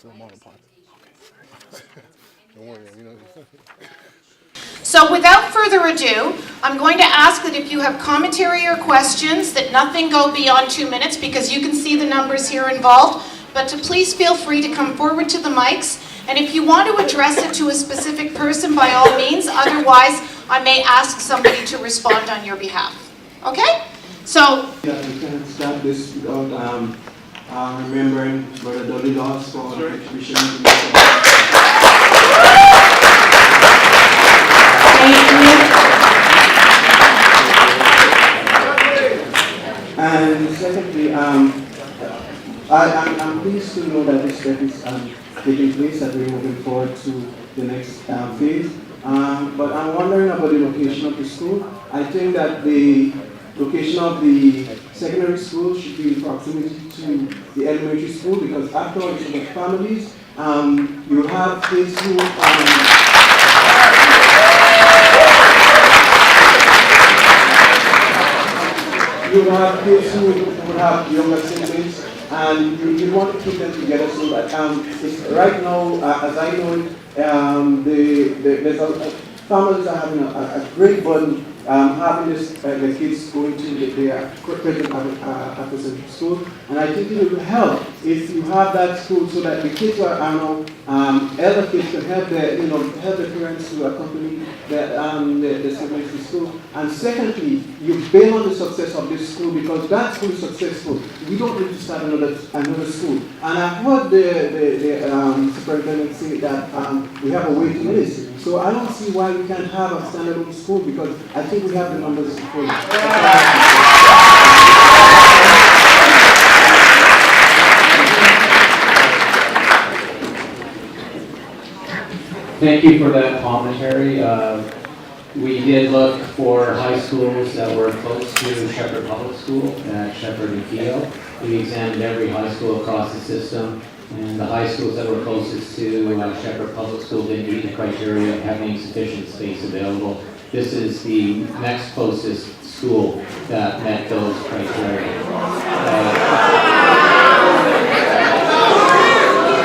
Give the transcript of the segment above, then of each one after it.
still monopod. Don't worry, you know. So without further ado, I'm going to ask that if you have commentary or questions, that nothing go beyond 2 minutes, because you can see the numbers here involved, but to please feel free to come forward to the mics. And if you want to address it to a specific person, by all means. Otherwise, I may ask somebody to respond on your behalf. Okay? So... Yeah, we can't start this without remembering Brother Dudley Laws for the contribution. And secondly, I'm pleased to know that this step is taking place, that we're moving forward to the next phase. But I'm wondering about the location of the school. I think that the location of the secondary school should be in proximity to the elementary school, because after all, it's about families. You have kids who would have younger siblings, and you want to keep them together so that it's, right now, as I know it, families are having a great burden having the kids going to their present Afrocentric school, and I think it will help if you have that school so that the kids are now elder kids can help their help the parents to accompany the siblings to school. And secondly, you build on the success of this school, because that school is successful. We don't need to start another school. And I've heard the superintendent say that we have a waiting list. So I don't see why we can't have a standalone school, because I think we have the numbers for it. Thank you for that commentary. We did look for high schools that were close to Shepherd Public School at Shepherd and Keogh. We examined every high school across the system, and the high schools that were closest to Shepherd Public School didn't meet the criteria of having sufficient space available. This is the next closest school that met those criteria.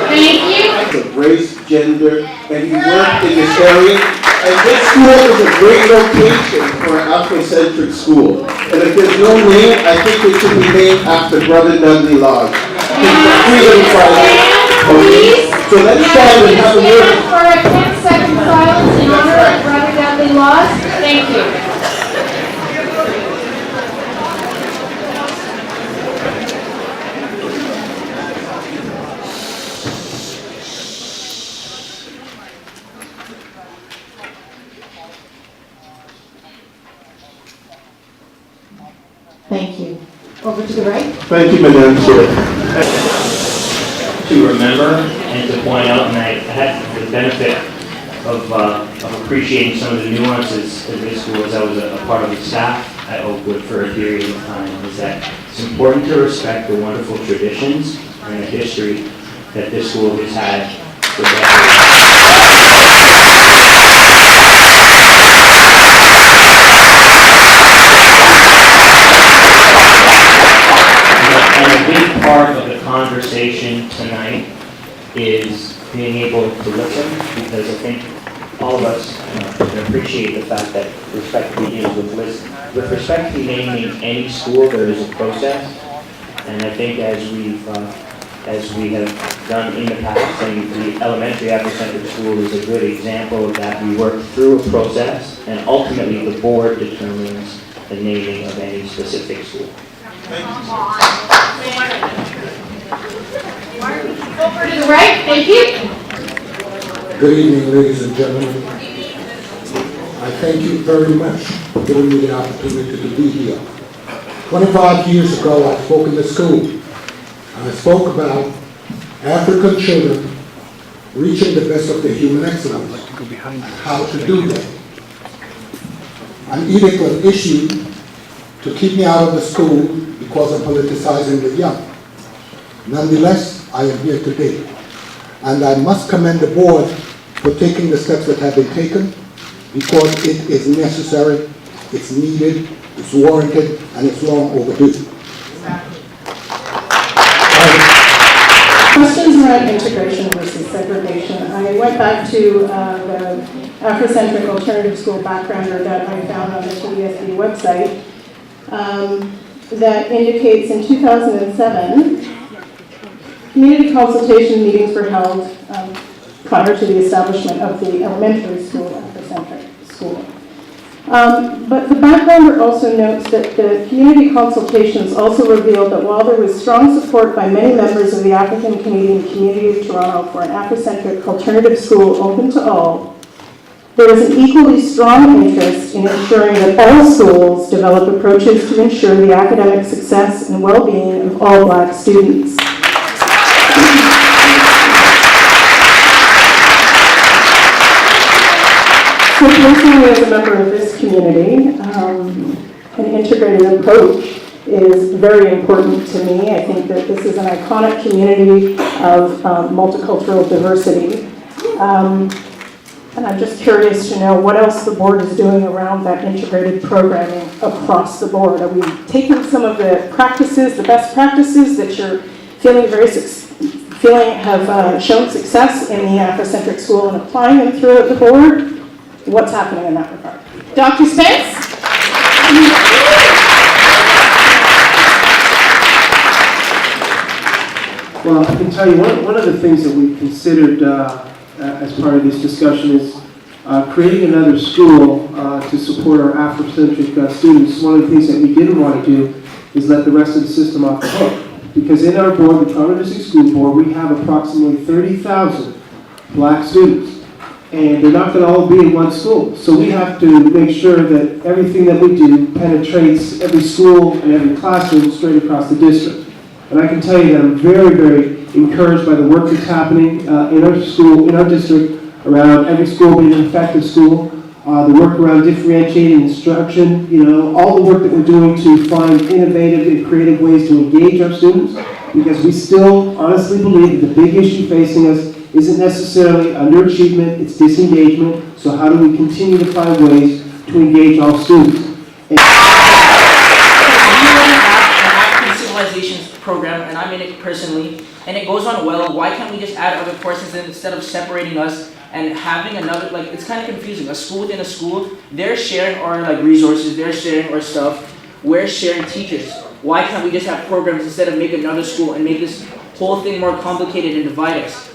Thank you. Of race, gender, and you work in this area. And this school is a great location for an Afrocentric school. And if there's no name, I think it should be named after Brother Dudley Laws. Freedom Friday. Please, so let's stand and have a word. For a 10-second silence in honor of Brother Dudley Laws. Thank you. Thank you. Over to the right. Thank you, Madam Chair. To remember and to point out, and I had the benefit of appreciating some of the nuances of this school as I was a part of the staff at Oakwood for a period of time, is that it's important to respect the wonderful traditions and the history that this school has had for decades. Part of the conversation tonight is being able to listen, because I think all of us can appreciate the fact that respect begins with listening. With respect to naming any school, there is a process, and I think as we have done in the past, and the elementary Afrocentric School is a good example of that. We work through a process, and ultimately the board determines the naming of any specific school. Over to the right, thank you. Good evening, ladies and gentlemen. I thank you very much for giving me the opportunity to be here. 25 years ago, I spoke in the school. I spoke about African children reaching the best of their human excellence, how to do that. An edict was issued to keep me out of the school because of politicizing the young. Nonetheless, I am here today, and I must commend the board for taking the steps that have been taken, because it is necessary, it's needed, it's warranted, and it's long overdue. Questions around integration versus segregation. I went back to the Afrocentric Alternative School backgrounder that I found on the TESB website that indicates in 2007, community consultation meetings were held prior to the establishment of the elementary school, Afrocentric School. But the backgrounder also notes that the community consultations also revealed that while there was strong support by many members of the African Canadian community of Toronto for an Afrocentric alternative school open to all, there is an equally strong interest in ensuring that all schools develop approaches to ensure the academic success and well-being of all Black students. So personally, as a member of this community, an integrated approach is very important to me. I think that this is an iconic community of multicultural diversity. And I'm just curious to know what else the board is doing around that integrated programming across the board. Are we taking some of the practices, the best practices that you're feeling have shown success in the Afrocentric School and applying them throughout the board? What's happening in that regard? Dr. Spence? Well, I can tell you one of the things that we considered as part of this discussion is creating another school to support our Afrocentric students. One of the things that we didn't want to do is let the rest of the system off the hook. Because in our board, the Toronto District School Board, we have approximately 30,000 Black students. And they're not going to all be in one school. So we have to make sure that everything that we do penetrates every school and every classroom straight across the district. And I can tell you that I'm very, very encouraged by the work that's happening in our school, in our district, around every school being an effective school. The work around differentiating instruction, all the work that we're doing to find innovative and creative ways to engage our students. Because we still honestly believe that the big issue facing us isn't necessarily underachievement, it's disengagement. So how do we continue to find ways to engage all students? Program, and I'm in it personally, and it goes on well. Why can't we just add other courses in instead of separating us and having another, it's kind of confusing. A school within a school, they're sharing our resources, they're sharing our stuff, we're sharing teachers. Why can't we just have programs instead of make another school and make this whole thing more complicated and divide us?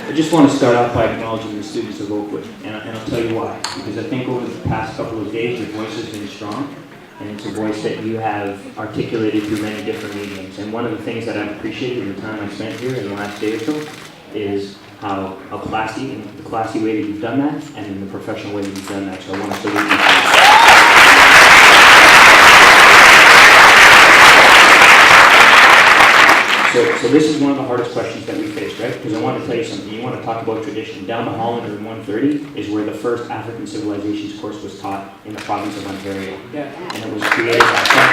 I just want to start off by acknowledging the students of Oakwood, and I'll tell you why. Because I think over the past couple of days, your voice has been strong, and it's a voice that you have articulated through many different mediums. And one of the things that I've appreciated in the time I've spent here in the last day or so is how classy, in the classy way that you've done that, and in the professional way that you've done that. So I want to salute you for that. So this is one of the hardest questions that we faced, right? Because I want to tell you something. You want to talk about tradition. Down the Holland in 130 is where the first African civilizations course was taught in the province of Ontario. Yeah. And it was created by John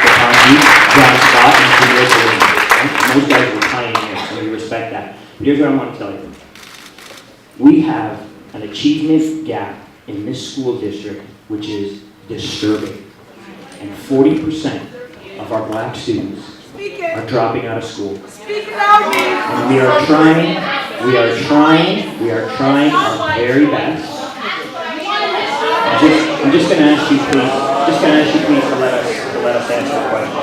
Scott, and Julius Williams. And those guys were pioneers, and we respect that. But here's what I want to tell you. We have an achievement gap in this school district which is disturbing. And 40% of our Black students are dropping out of school. And we are trying our very best. I'm just going to ask you please to let us answer the question.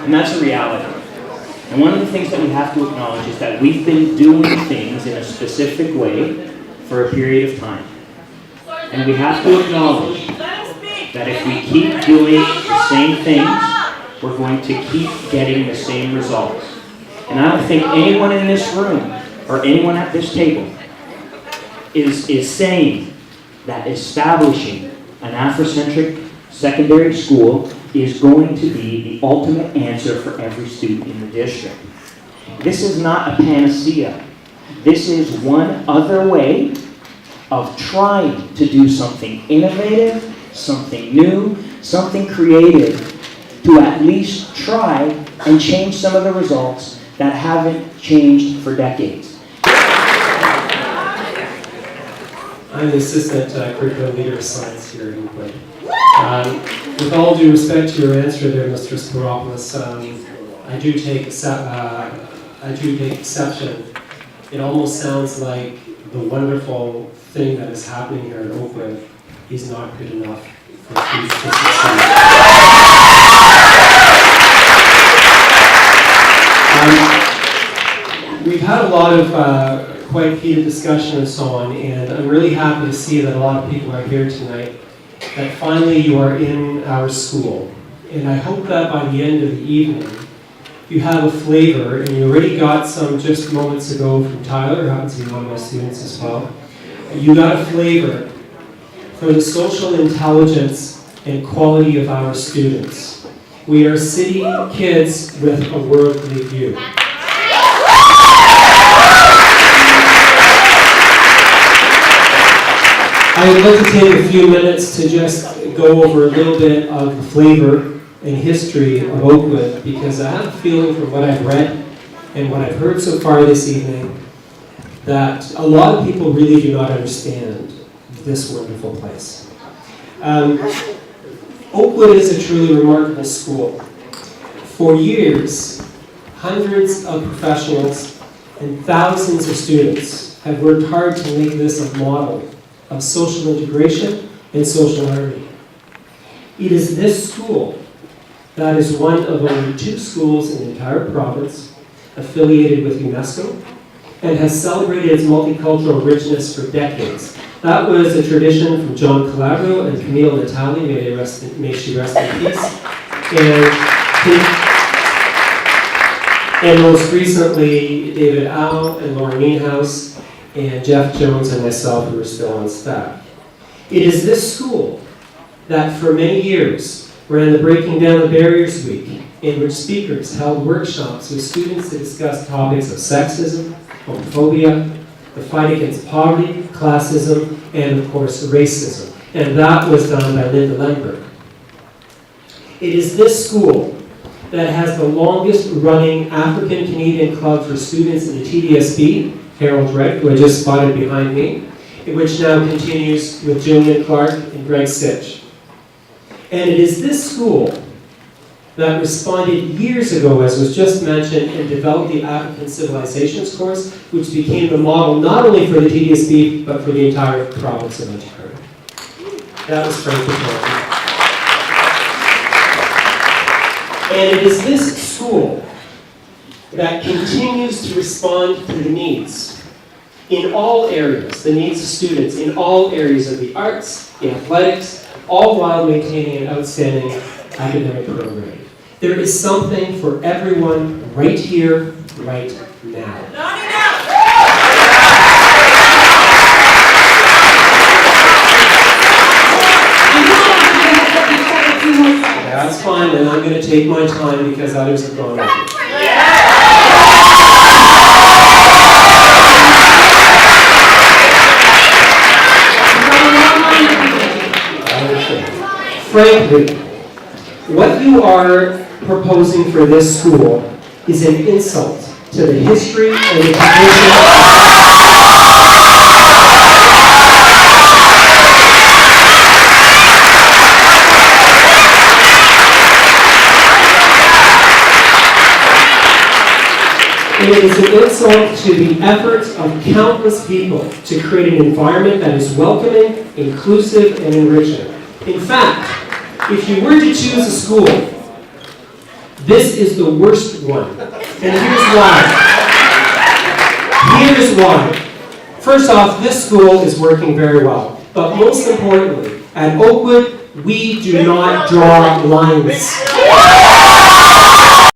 And that's a reality. And one of the things that we have to acknowledge is that we've been doing things in a specific way for a period of time. And we have to acknowledge that if we keep doing the same things, we're going to keep getting the same results. And I don't think anyone in this room or anyone at this table is saying that establishing an Afrocentric secondary school is going to be the ultimate answer for every student in the district. This is not a panacea. This is one other way of trying to do something innovative, something new, something creative, to at least try and change some of the results that haven't changed for decades. I'm the assistant curriculum leader of science here at Oakwood. With all due respect to your answer there, Mr. Spiropoulos, I do take exception. It almost sounds like the wonderful thing that is happening here at Oakwood is not good enough for students to succeed. We've had a lot of quite heated discussion and so on, and I'm really happy to see that a lot of people are here tonight, that finally you are in our school. And I hope that by the end of the evening, you have a flavor, and you already got some just moments ago from Tyler, who happens to be one of my students as well. You got a flavor for the social intelligence and quality of our students. We are city kids with a worldly view. I would like to take a few minutes to just go over a little bit of the flavor and history of Oakwood, because I have a feeling from what I've read and what I've heard so far this evening that a lot of people really do not understand this wonderful place. Oakwood is a truly remarkable school. For years, hundreds of professionals and thousands of students have worked hard to make this a model of social integration and social harmony. It is this school that is one of only 2 schools in the entire province affiliated with UNESCO and has celebrated its multicultural richness for decades. That was a tradition from John Calabro and Camille Natali, may she rest in peace. And most recently, David Au and Lauren Nienhuis and Jeff Jones and myself, who are still on staff. It is this school that for many years ran the Breaking Down the Barriers Week, in which speakers held workshops with students to discuss topics of sexism, homophobia, the fight against poverty, classism, and of course racism. And that was done by Linda Lemberg. It is this school that has the longest running African Canadian club for students in the TDSB, Harold Drake, who I just spotted behind me, which now continues with Julian Clark and Greg Sitch. And it is this school that responded years ago, as was just mentioned, and developed the African Civilizations course, which became the model not only for the TDSB, but for the entire province of Ontario. That was Frank Patel. And it is this school that continues to respond to the needs in all areas, the needs of students in all areas of the arts, the athletics, all while maintaining an outstanding academic program. There is something for everyone right here, right now. That's fine, and I'm going to take my time because others have gone over. Frankly, what you are proposing for this school is an insult to the history and the tradition. And it is an insult to the efforts of countless people to create an environment that is welcoming, inclusive, and enriching. In fact, if you were to choose a school, this is the worst one. And here's why. Here's why. First off, this school is working very well. But most importantly, at Oakwood, we do not draw lines.